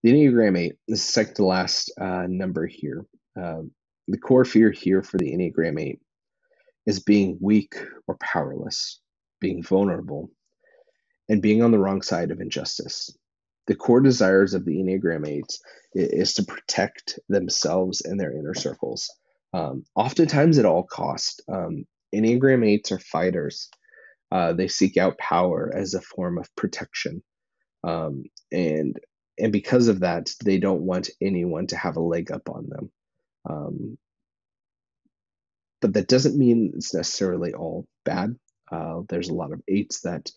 The Enneagram 8, the second to last number here. The core fear here for the Enneagram 8 is being weak or powerless, being vulnerable, and being on the wrong side of injustice. The core desires of the Enneagram 8 is to protect themselves and their inner circles, oftentimes at all cost. Enneagram 8s are fighters. They seek out power as a form of protection. Um, and and because of that, they don't want anyone to have a leg up on them. Um, but that doesn't mean it's necessarily all bad. There's a lot of eights that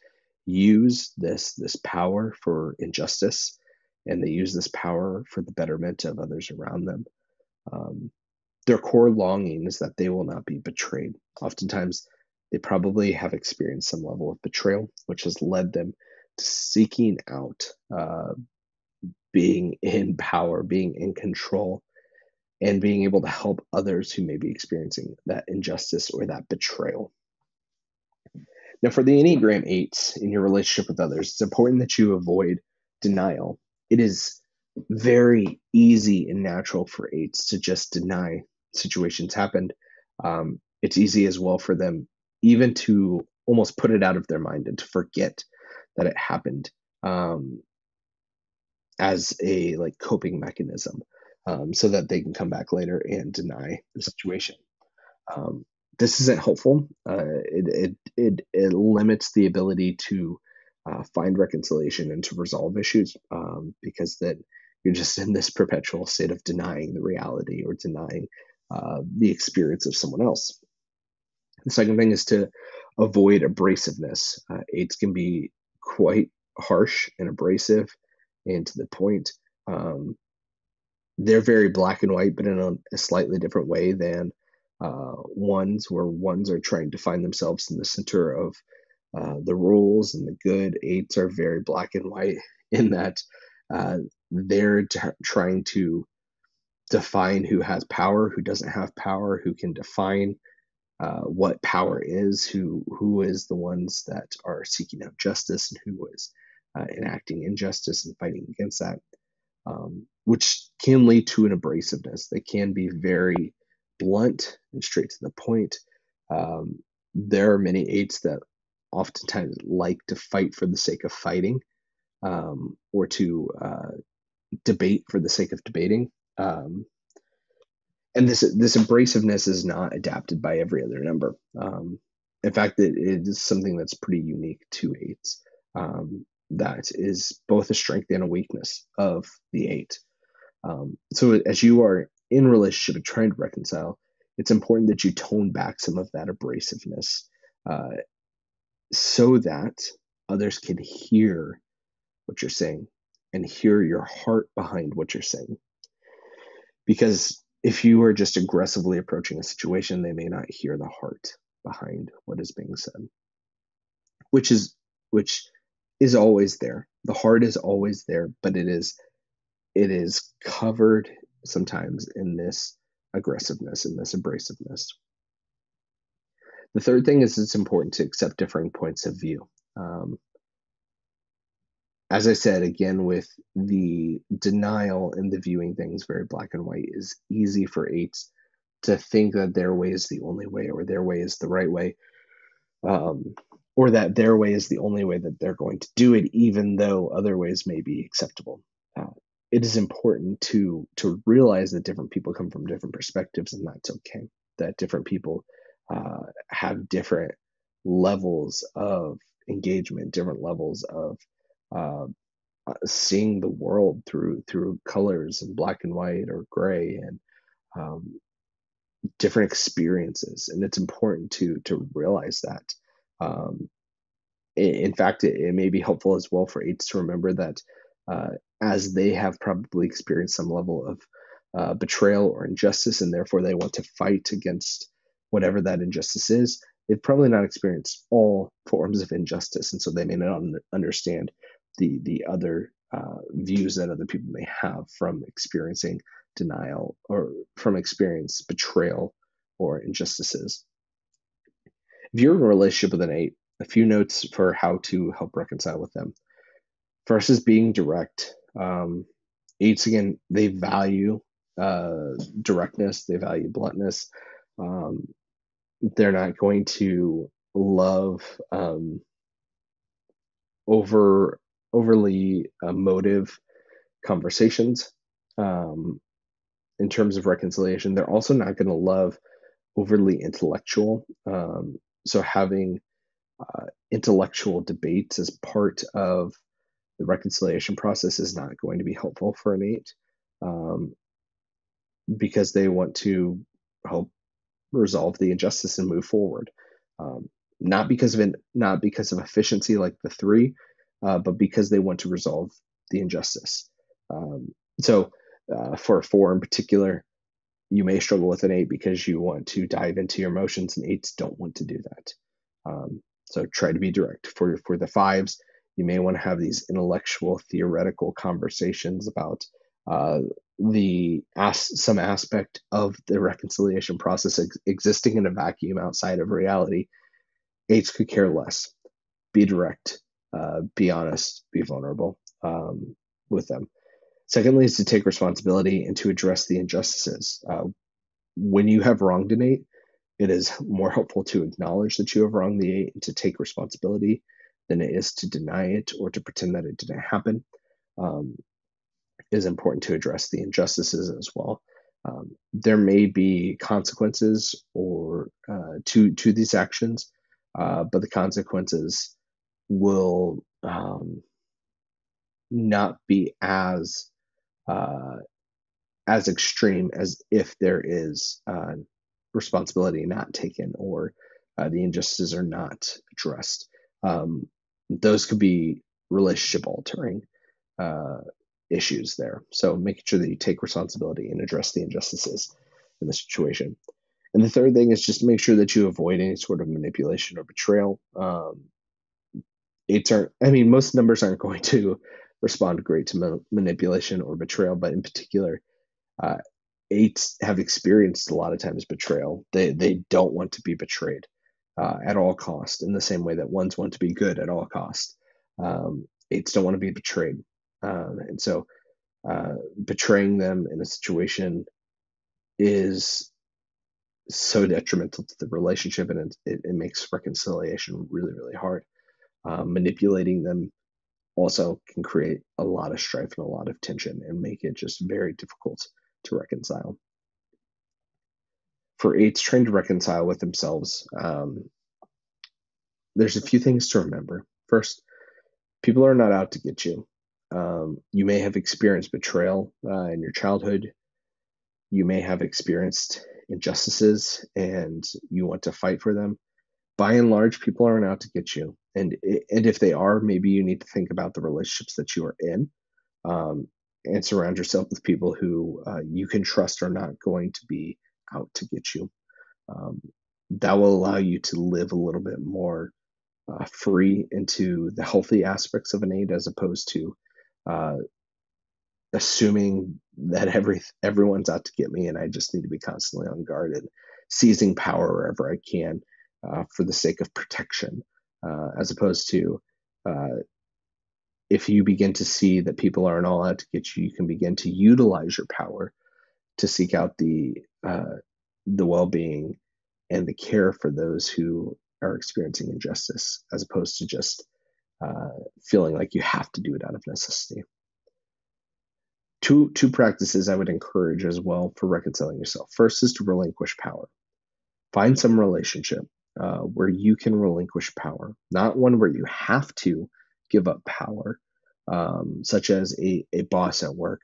use this power for injustice, and they use this power for the betterment of others around them. Um, their core longing is that they will not be betrayed. Oftentimes, they probably have experienced some level of betrayal, which has led them to seeking out being in power, being in control, and being able to help others who may be experiencing that injustice or that betrayal. Now, for the Enneagram 8 in your relationship with others, it's important that you avoid denial. It is very easy and natural for 8s to just deny situations happened. It's easy as well for them even to almost put it out of their mind and to forget that it happened, as a like coping mechanism, so that they can come back later and deny the situation. Um, this isn't helpful. It limits the ability to find reconciliation and to resolve issues, because then you're just in this perpetual state of denying the reality or denying the experience of someone else. The second thing is to avoid abrasiveness. Eights can be quite harsh and abrasive and to the point. Um, they're very black and white, but in a slightly different way than ones, where ones are trying to find themselves in the center of the rules and the good. Eights are very black and white in that they're trying to define who has power, who doesn't have power, who can define what power is, who is the ones that are seeking out justice, and who is enacting injustice and fighting against that, which can lead to an abrasiveness. They can be very blunt and straight to the point. Um, there are many eights that oftentimes like to fight for the sake of fighting, or to debate for the sake of debating. And this abrasiveness is not adapted by every other number. In fact, it is something that's pretty unique to eights. That is both a strength and a weakness of the eight. So as you are in relationship and trying to reconcile, it's important that you tone back some of that abrasiveness, uh, so that others can hear what you're saying and hear your heart behind what you're saying. Because if you are just aggressively approaching a situation, they may not hear the heart behind what is being said, which is which is always there. The heart is always there, but it is covered sometimes in this aggressiveness and this abrasiveness. The third thing is it's important to accept differing points of view. Um, as I said, again, with the denial and the viewing things very black and white, is easy for eights to think that their way is the only way, or their way is the right way, um, or that their way is the only way that they're going to do it, even though other ways may be acceptable. Uh, it is important to realize that different people come from different perspectives, and that's okay. That different people have different levels of engagement, different levels of uh, seeing the world through colors and black and white or gray, and um, different experiences, and it's important to realize that. Um, in fact, it may be helpful as well for eights to remember that, uh, as they have probably experienced some level of betrayal or injustice, and therefore they want to fight against whatever that injustice is. They've probably not experienced all forms of injustice, and so they may not understand the other views that other people may have from experiencing denial, or from experience betrayal or injustices. If you're in a relationship with an eight, a few notes for how to help reconcile with them. First is being direct. Eights, again, they value directness, they value bluntness. Um, they're not going to love over overly emotive conversations. Um, in terms of reconciliation, they're also not going to love overly intellectual. So having intellectual debates as part of the reconciliation process is not going to be helpful for an eight, um, because they want to help resolve the injustice and move forward. Um, not because of efficiency like the three, but because they want to resolve the injustice. Um, so for a four in particular, you may struggle with an eight because you want to dive into your emotions, and eights don't want to do that. So try to be direct. For the fives, you may want to have these intellectual, theoretical conversations about uh, some aspect of the reconciliation process existing in a vacuum outside of reality. Eights could care less. Be direct, be honest, be vulnerable with them. Secondly, is to take responsibility and to address the injustices. When you have wronged an eight, it is more helpful to acknowledge that you have wronged the eight and to take responsibility than it is to deny it or to pretend that it didn't happen. Um, it is important to address the injustices as well. There may be consequences or to these actions, but the consequences will not be uh, as extreme as if there is responsibility not taken or the injustices are not addressed. Um, those could be relationship altering uh, issues there. So making sure that you take responsibility and address the injustices in the situation. And the third thing is just to make sure that you avoid any sort of manipulation or betrayal. Eights aren't, I mean, most numbers aren't going to respond great to manipulation or betrayal, but in particular, uh, eights have experienced a lot of times betrayal. They don't want to be betrayed at all cost, in the same way that ones want to be good at all cost. Eights don't want to be betrayed, and so betraying them in a situation is so detrimental to the relationship, and it makes reconciliation really really hard. Manipulating them also can create a lot of strife and a lot of tension and make it just very difficult to reconcile. For eights trying to reconcile with themselves, there's a few things to remember. First, people are not out to get you. You may have experienced betrayal in your childhood. You may have experienced injustices and you want to fight for them. By and large, people aren't out to get you. And if they are, maybe you need to think about the relationships that you are in, um, and surround yourself with people who you can trust are not going to be out to get you. Um, that will allow you to live a little bit more free into the healthy aspects of an eight, as opposed to uh, assuming that everyone's out to get me and I just need to be constantly on guard and seizing power wherever I can for the sake of protection, as opposed to uh, if you begin to see that people aren't all out to get you, you can begin to utilize your power to seek out the well-being and the care for those who are experiencing injustice, as opposed to just uh, feeling like you have to do it out of necessity. Two practices I would encourage as well for reconciling yourself. First is to relinquish power. Find some relationship where you can relinquish power, not one where you have to give up power, such as a boss at work,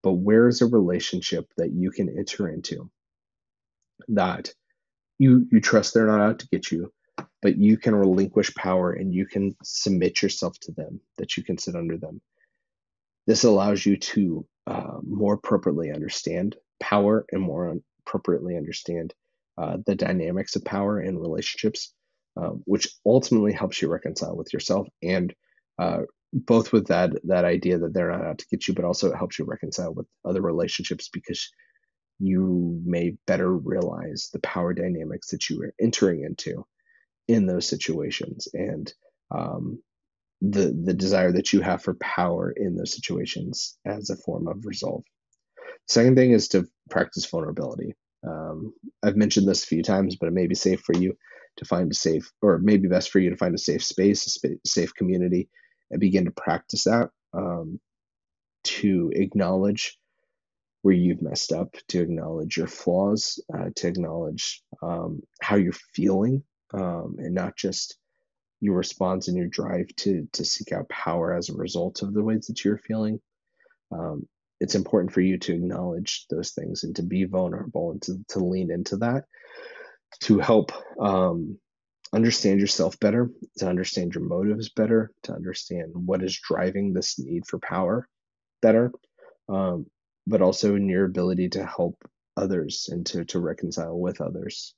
but where is a relationship that you can enter into that you trust they're not out to get you, but you can relinquish power and you can submit yourself to them, that you can sit under them. This allows you to more appropriately understand power and more appropriately understand the dynamics of power in relationships, which ultimately helps you reconcile with yourself, and both with that idea that they're not out to get you, but also it helps you reconcile with other relationships because you may better realize the power dynamics that you are entering into in those situations. And um, the desire that you have for power in those situations as a form of resolve. Second thing is to practice vulnerability. I've mentioned this a few times, but it may be safe for you to find a safe, or it may be best for you to find a safe space, safe community, and begin to practice that, to acknowledge where you've messed up, to acknowledge your flaws, to acknowledge how you're feeling, and not just your response and your drive to seek out power as a result of the ways that you're feeling. Um, it's important for you to acknowledge those things and to be vulnerable and to lean into that to help understand yourself better, to understand your motives better, to understand what is driving this need for power better, um, but also in your ability to help others and to reconcile with others.